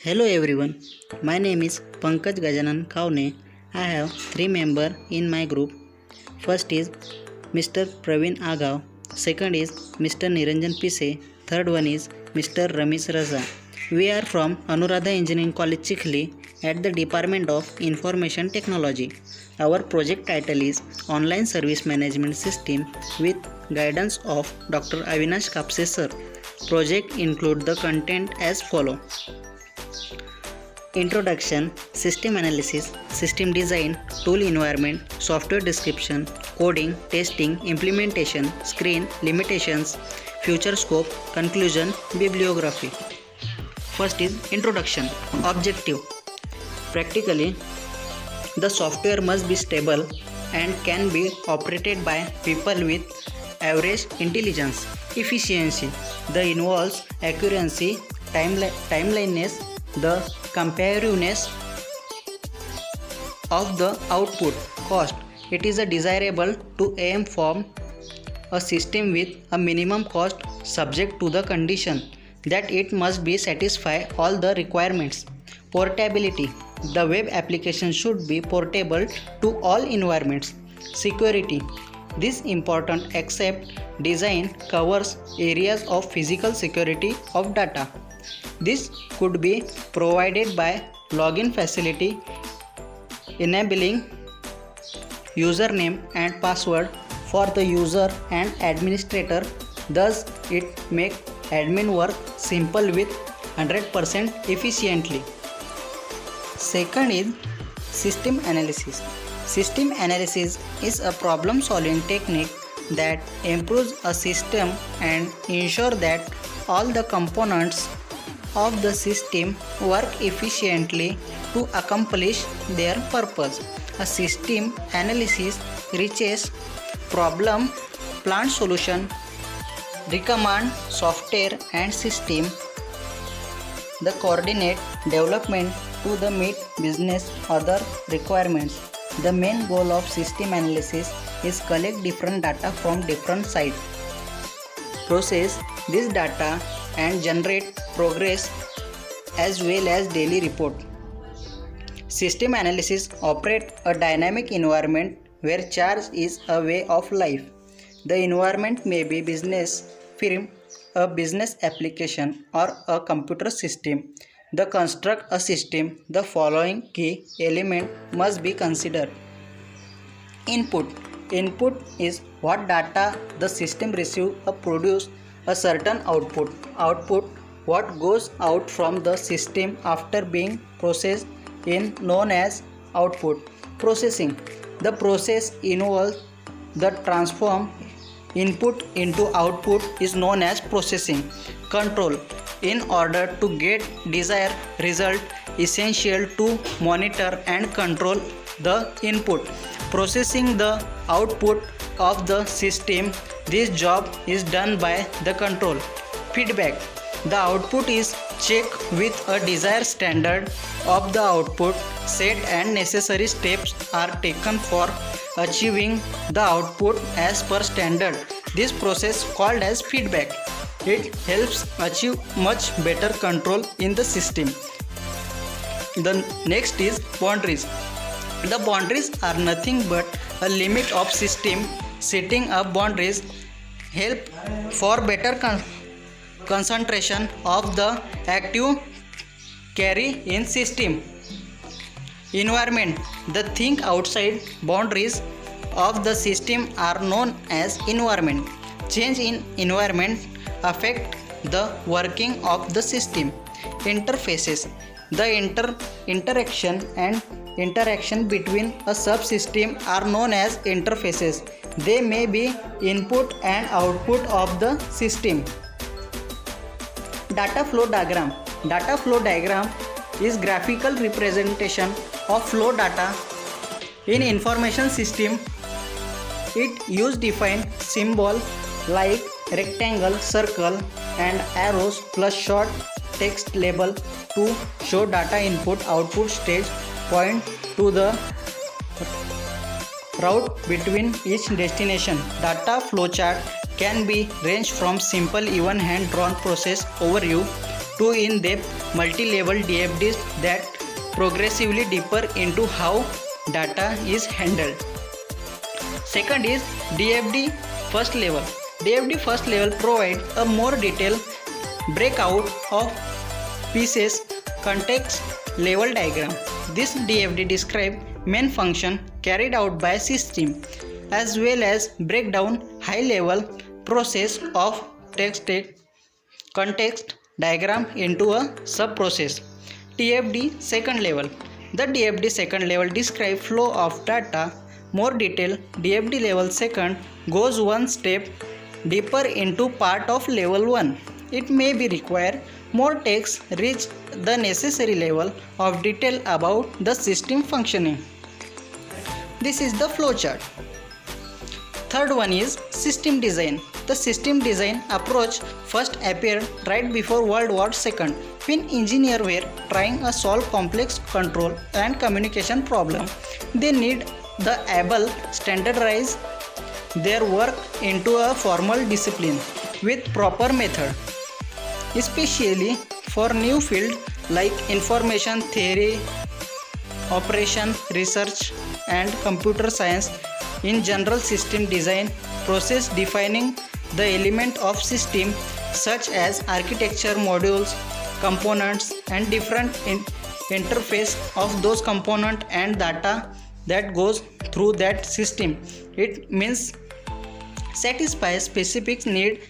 Hello everyone, my name is Pankaj Gajanan Khavne. I have three members in my group. First is Mr. Praveen Agav, second is Mr. Niranjan Pise, third one is Mr. Ramesh Raza. We are from Anuradha Engineering College Chikhli at the Department of Information Technology. Our project title is Online Service Management System with guidance of Dr. Avinash Kapse sir. Project include the content as follow. Introduction, System Analysis, System Design, Tool Environment, Software Description, Coding, Testing, Implementation, Screen, Limitations, Future Scope, Conclusion, Bibliography. First is Introduction. Objective. Practically, the software must be stable and can be operated by people with average intelligence. Efficiency. The involves accuracy, timeliness, the comparativeness of the output. Cost. It is desirable to aim for a system with a minimum cost subject to the condition that it must be satisfy all the requirements. Portability. The web application should be portable to all environments. Security. This important except design covers areas of physical security of data. This could be provided by login facility enabling username and password for the user and administrator. Thus, it makes admin work simple with 100% efficiently. Second is system analysis. System analysis is a problem solving technique that improves a system and ensure that all the components of the system work efficiently to accomplish their purpose. A system analysis reaches problem, plant solution, recommend software and system, the coordinate development to the meet business other requirements. The main goal of system analysis is collect different data from different sites, process this data and generate progress as well as daily report. System analysis operates a dynamic environment where change is a way of life. The environment may be business firm, a business application or a computer system. To construct a system, the following key element must be considered. Input. Input is what data the system receives or produce a certain output. Output, what goes out from the system after being processed in known as output. Processing. The process involves the transform input into output is known as processing. Control. In order to get desired result, essential to monitor and control the input. Processing the output of the system. This job is done by the control. Feedback. The output is checked with a desired standard of the output set and necessary steps are taken for achieving the output as per standard. This process called as feedback. It helps achieve much better control in the system. The next is boundaries. The boundaries are nothing but a limit of system. Setting up boundaries help for better concentration of the active carry in system. Environment. The thing outside boundaries of the system are known as environment. Change in environment affect the working of the system. Interfaces. The interaction between a subsystem are known as interfaces. They may be input and output of the system. Data flow diagram. Data flow diagram is graphical representation of flow data in information system. It use defined symbol like rectangle, circle and arrows plus short text label to show data input output stage point to the route between each destination. Data flowchart can be ranged from simple even hand drawn process overview two in-depth multi-level DFDs that progressively deeper into how data is handled. Second is DFD first level. DFD first level provides a more detailed breakout of pieces context level diagram. This DFD describes main function carried out by system as well as break down high level process of context diagram into a sub process. DFD second level. The DFD second level describes flow of data more detail. DFD level second goes one step deeper into part of level 1. It may be required more text reach the necessary level of detail about the system functioning. This is the flowchart. Third one is system design. The system design approach first appeared right before World War II when engineers were trying to solve complex control and communication problems. They need the able standardize their work into a formal discipline with proper method, especially for new fields like information theory, operation research, and computer science. In general, system design process defining the element of system such as architecture, modules, components, and different interface of those components and data that goes through that system. It means satisfy specific need.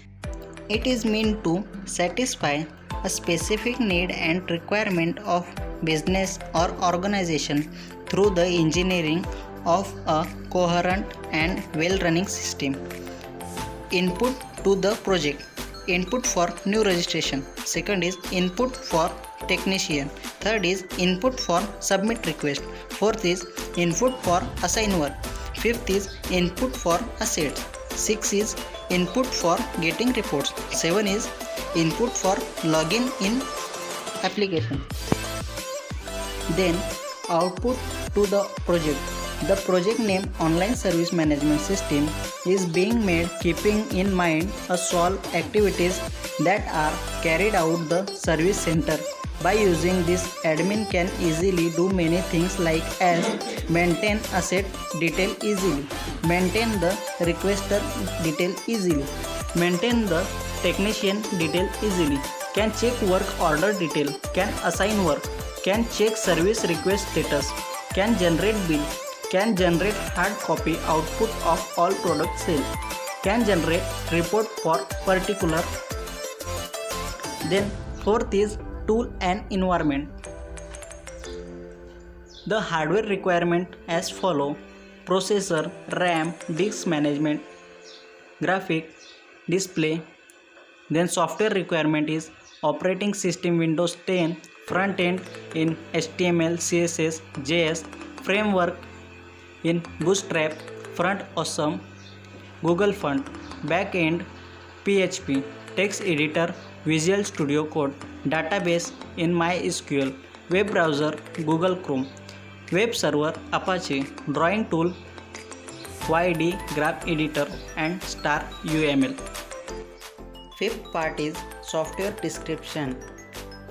It is meant to satisfy a specific need and requirement of business or organization through the engineering of a coherent and well-running system. Input to the project. Input for new registration. Second is input for technician. Third is input for submit request. Fourth is input for assign work. Fifth is input for assets. Six is input for getting reports. 7 is input for login in application. Then output to the project. The project name Online Service Management System is being made keeping in mind all activities that are carried out the service center. By using this, admin can easily do many things like as maintain asset detail easily, maintain the requester detail easily, maintain the technician detail easily, can check work order detail, can assign work, can check service request status, can generate bill, can generate hard copy output of all product sale, can generate report for particular. Then fourth is tool and environment. The hardware requirement as follow: processor, RAM, disk management, graphic, display. Then software requirement is operating system Windows 10, front end in HTML, CSS, JS, framework in Bootstrap, front Awesome, Google Font, back end PHP, text editor Visual Studio Code, database in MySQL, web browser Google Chrome, web server Apache, drawing tool YD Graph Editor and Star UML. Fifth part is software description.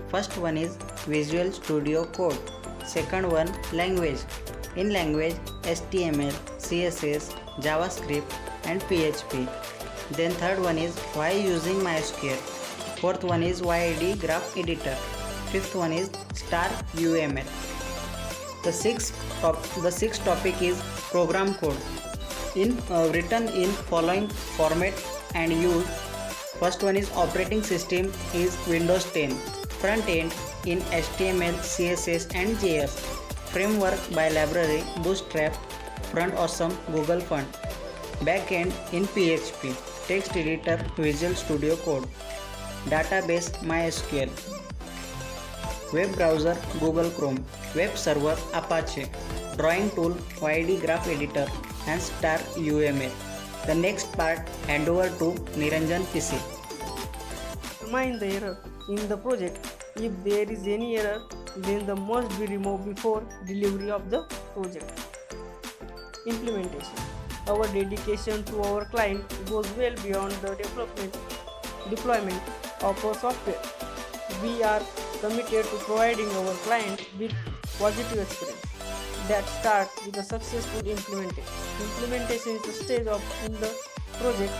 First one is Visual Studio Code. Second one language. In language HTML, CSS, JavaScript and PHP. Then third one is why using MySQL. Fourth one is YD Graph Editor. Fifth one is Star UML. The sixth topic is program code. Written in following format and use. First one is operating system is Windows 10. Front end in HTML, CSS and JS. Framework by library Bootstrap, front Awesome, Google Font. Back end in PHP. Text editor Visual Studio Code. Database MySQL. Web browser Google Chrome. Web server Apache. Drawing tool YD Graph Editor and Star UML. The next part hand over to Niranjan PC. Determine the error in the project. If there is any error, then the must be removed before delivery of the project. Implementation. Our dedication to our client goes well beyond the deployment of our software. we are committed to providing our client with positive experience that start with a successful implementation. Implementation is the stage in the project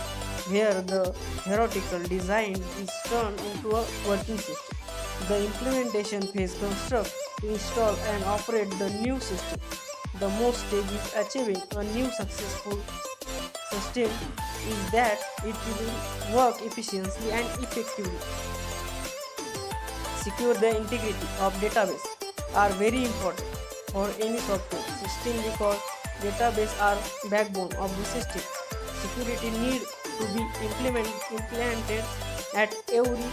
where the theoretical design is turned into a working system. The implementation phase construct, install and operate the new system. The most stage is achieving a new successful system is that it will work efficiently and effectively. Secure the integrity of database are very important for any software system because database are backbone of the system. Security need to be implemented at every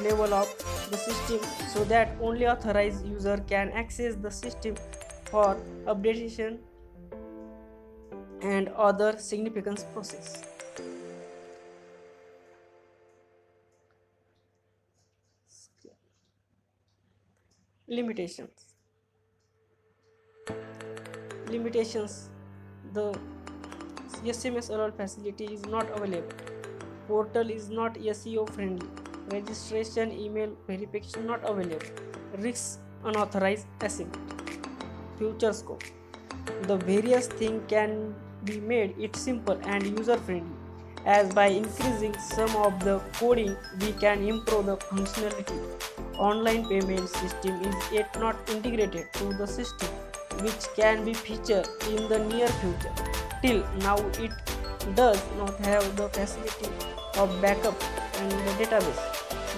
level of the system so that only authorized user can access the system for updation and other significant process. Limitations. The SMS alert facility is not available. Portal is not SEO friendly. Registration email verification not available. Risks unauthorized assembly. Future scope. The various things can be made it simple and user friendly, as by increasing some of the coding we can improve the functionality. Online payment system is yet not integrated to the system, which can be featured in the near future. Till now it does not have the facility of backup and the database.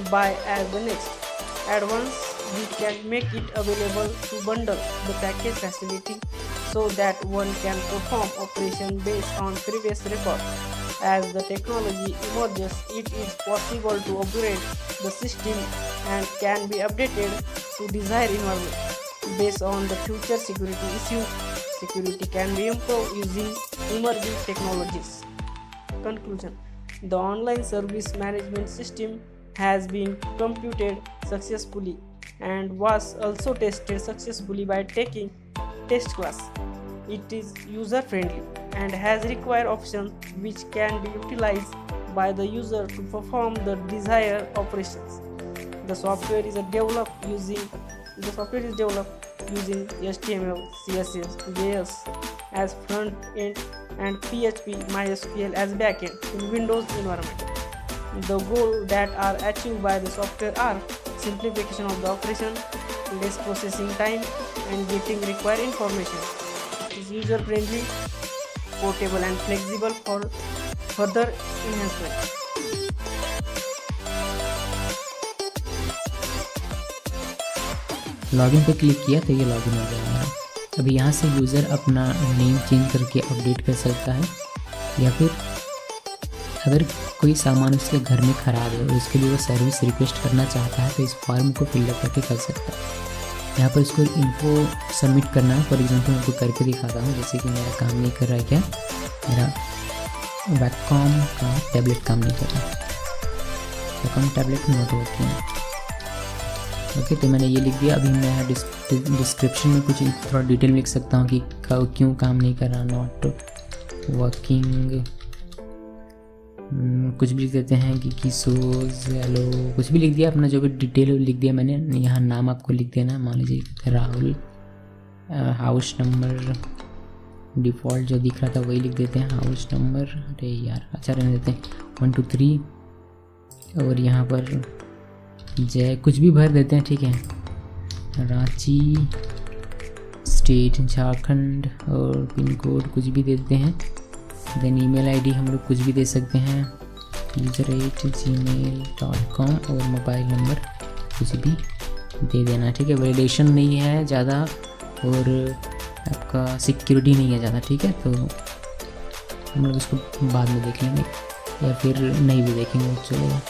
By as the next advance we can make it available to bundle the package facility so that one can perform operation based on previous record. As the technology emerges, it is possible to upgrade the system and can be updated to desired environment. Based on the future security issues, security can be improved using emerging technologies. Conclusion. The online service management system has been computed successfully and was also tested successfully by taking test class. It is user friendly and has required options which can be utilized by the user to perform the desired operations. The software is developed using HTML, CSS, JS as front end and PHP, MySQL as back end in Windows environment. The goals that are achieved by the software are simplification of the operation, less processing time, and getting required information. It is user friendly, portable and flexible for further enhancement. Login पे click किया तो ये login हो गया हमारा। अभी यहाँ से यूज़र अपना नेम चेंज करके अपडेट कर सकता है, या फिर अगर कोई सामान उसके घर में ख़राब है और उसके लिए वो सर्विस रिक्वेस्ट करना चाहता है तो इस फॉर्म को फिलअप करके कर सकता है। यहाँ पर इसको इन्फो सबमिट करना है। फॉर एग्जांपल मैं आपको करके दिखाता हूँ, जैसे कि मेरा काम नहीं कर रहा है, क्या मेरा वैककॉम का टैबलेट काम नहीं कर रहा, वैककॉम टैबलेट नॉट वर्किंग। ओके, तो मैंने ये लिख दिया। अभी मैं यहाँ डिस्क्रिप्शन में कुछ थोड़ा डिटेल लिख सकता हूँ कि क्यों काम नहीं कर रहा, नॉट वर्किंग, कुछ भी लिख देते हैं कि किसोज हेलो, कुछ भी लिख दिया, अपना जो भी डिटेल लिख दिया मैंने। यहाँ नाम आपको लिख देना, मान लीजिए राहुल, हाउस नंबर डिफ़ॉल्ट जो दिख रहा था वही लिख देते हैं, हाउस नंबर, अरे यार अच्छा रहने देते हैं 1 2 3, और यहाँ पर जय कुछ भी भर देते हैं, ठीक है, रांची स्टेट झारखंड, और पिन कोड कुछ भी दे देते हैं। देन ईमेल आईडी हम लोग कुछ भी दे सकते हैं, user@gmail.com, और मोबाइल नंबर कुछ भी दे देना, ठीक है। वैलिडेशन नहीं है ज़्यादा और आपका सिक्योरिटी नहीं है ज़्यादा, ठीक है। तो हम लोग इसको बाद में देख लेंगे या फिर नहीं भी देखेंगे, चलेगा।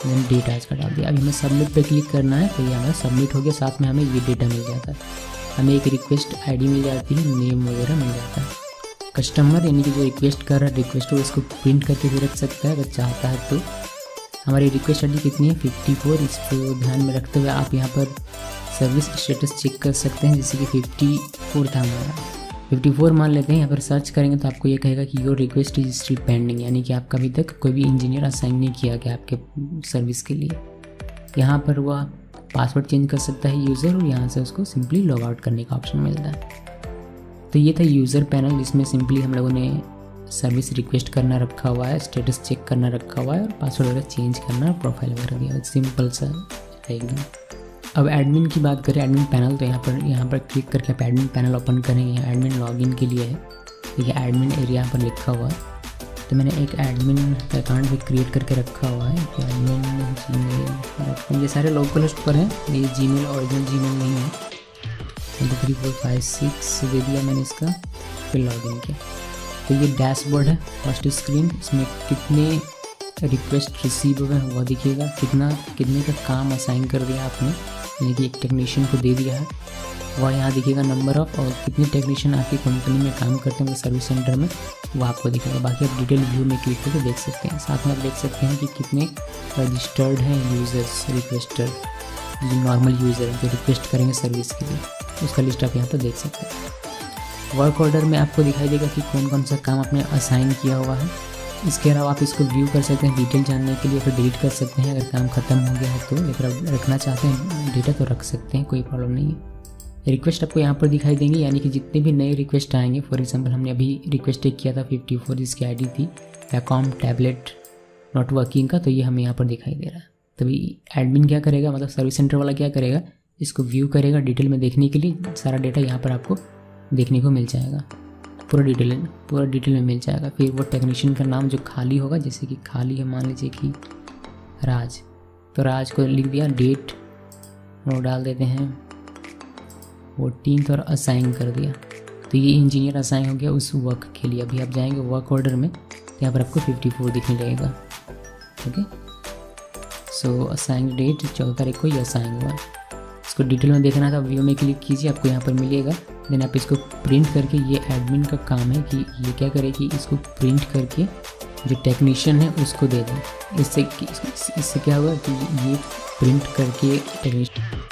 मैंने डेटा इसका डाल दिया। अभी हमें सबमिट पे क्लिक करना है तो ये हमारा सबमिट हो गया, साथ में हमें ये डेटा मिल जाता है, हमें एक रिक्वेस्ट आईडी मिल जाती है, नेम वगैरह मिल जाता है। कस्टमर यानी कि जो रिक्वेस्ट कर रहा है रिक्वेस्ट को इसको प्रिंट करके भी रख सकता है अगर चाहता है तो। हमारी रिक्वेस्ट आईडी कितनी है 54, इसको ध्यान में रखते हुए आप यहाँ पर सर्विस स्टेटस चेक कर सकते हैं, जैसे कि 54 था हमारा, 54 मान लेते हैं। यहाँ पर सर्च करेंगे तो आपको ये कहेगा कि your request is still pending, यानी कि आपका अभी तक कोई भी इंजीनियर असाइन नहीं किया गया आपके सर्विस के लिए। यहाँ पर वह पासवर्ड चेंज कर सकता है यूज़र, और यहाँ से उसको सिंपली लॉग आउट करने का ऑप्शन मिलता है। तो ये था यूज़र पैनल, जिसमें सिंपली हम लोगों ने सर्विस रिक्वेस्ट करना रखा हुआ है, स्टेटस चेक करना रखा हुआ है, और पासवर्ड वगैरह चेंज करना, प्रोफाइल वगैरह दिया। सिंपल सा है एकदम। अब एडमिन की बात करें, एडमिन पैनल, तो यहाँ पर क्लिक करके आप एडमिन पैनल ओपन करेंगे। एडमिन लॉगिन के लिए है, ठीक है, एडमिन एरिया यहाँ पर लिखा हुआ है। तो मैंने एक एडमिन अकाउंट भी क्रिएट करके रखा हुआ है, एडमिन जीमेल, ये सारे लोकल होस्ट पर हैं, ये जीमेल ओरिजिनल जीमेल नहीं है। 3 4 5 6 दे दिया मैंने इसका, फिर लॉगिन किया। तो ये डैशबोर्ड है, फर्स्ट स्क्रीन, इसमें कितने रिक्वेस्ट रिसीव हुए हैं वह दिखेगा, कितने का काम असाइन कर दिया आपने, यानी कि एक टेक्नीशियन को दे दिया है, वह यहाँ दिखेगा नंबर ऑफ, और कितने टेक्नीशियन आपकी कंपनी में काम करते हैं सर्विस सेंटर में वो आपको दिखेगा। बाकी आप डिटेल व्यू में क्लिक करके देख सकते हैं। साथ में आप देख सकते हैं कि कितने रजिस्टर्ड हैं यूज़र्स, रिक्वेस्टर, जो नॉर्मल यूज़र हैं जो रिक्वेस्ट करेंगे सर्विस के लिए, उसका लिस्ट आप यहाँ पर देख सकते हैं। वर्क ऑर्डर में आपको दिखाई देगा कि कौन कौन सा काम आपने असाइन किया हुआ है। इसके अलावा आप इसको व्यू कर सकते हैं डिटेल जानने के लिए, फिर डिलीट कर सकते हैं अगर काम ख़त्म हो गया है तो। अगर रखना चाहते हैं डेटा तो रख सकते हैं, कोई प्रॉब्लम नहीं है। रिक्वेस्ट आपको यहाँ पर दिखाई देंगी, यानी कि जितने भी नए रिक्वेस्ट आएंगे, फॉर एग्जांपल हमने अभी रिक्वेस्ट एक किया था 54 जिसकी आईडी थी अकाउंट टैबलेट नॉट वर्किंग का, तो ये हमें यहाँ पर दिखाई दे रहा है। तभी एडमिन क्या करेगा, मतलब सर्विस सेंटर वाला क्या करेगा, इसको व्यू करेगा डिटेल में देखने के लिए। सारा डेटा यहाँ पर आपको देखने को मिल जाएगा, पूरा डिटेल में मिल जाएगा। फिर वो टेक्नीशियन का नाम जो खाली होगा, जैसे कि खाली है मान लीजिए कि राज, तो राज को लिख दिया, डेट वो डाल देते हैं 14 और असाइन कर दिया। तो ये इंजीनियर असाइन हो गया उस वर्क के लिए। अभी आप जाएंगे वर्क ऑर्डर में, तो यहाँ पर आपको 54 दिखने लगेगा। ओके, सो असाइन डेट 14 तारीख को ये असाइन हुआ। इसको डिटेल में देखना था, व्यू में क्लिक कीजिए, आपको यहाँ पर मिलेगा। देन आप इसको प्रिंट करके, ये एडमिन का काम है कि ये क्या करे कि इसको प्रिंट करके जो टेक्नीशियन है उसको दे दें। इससे क्या हुआ कि ये प्रिंट करके टेक्नीशियन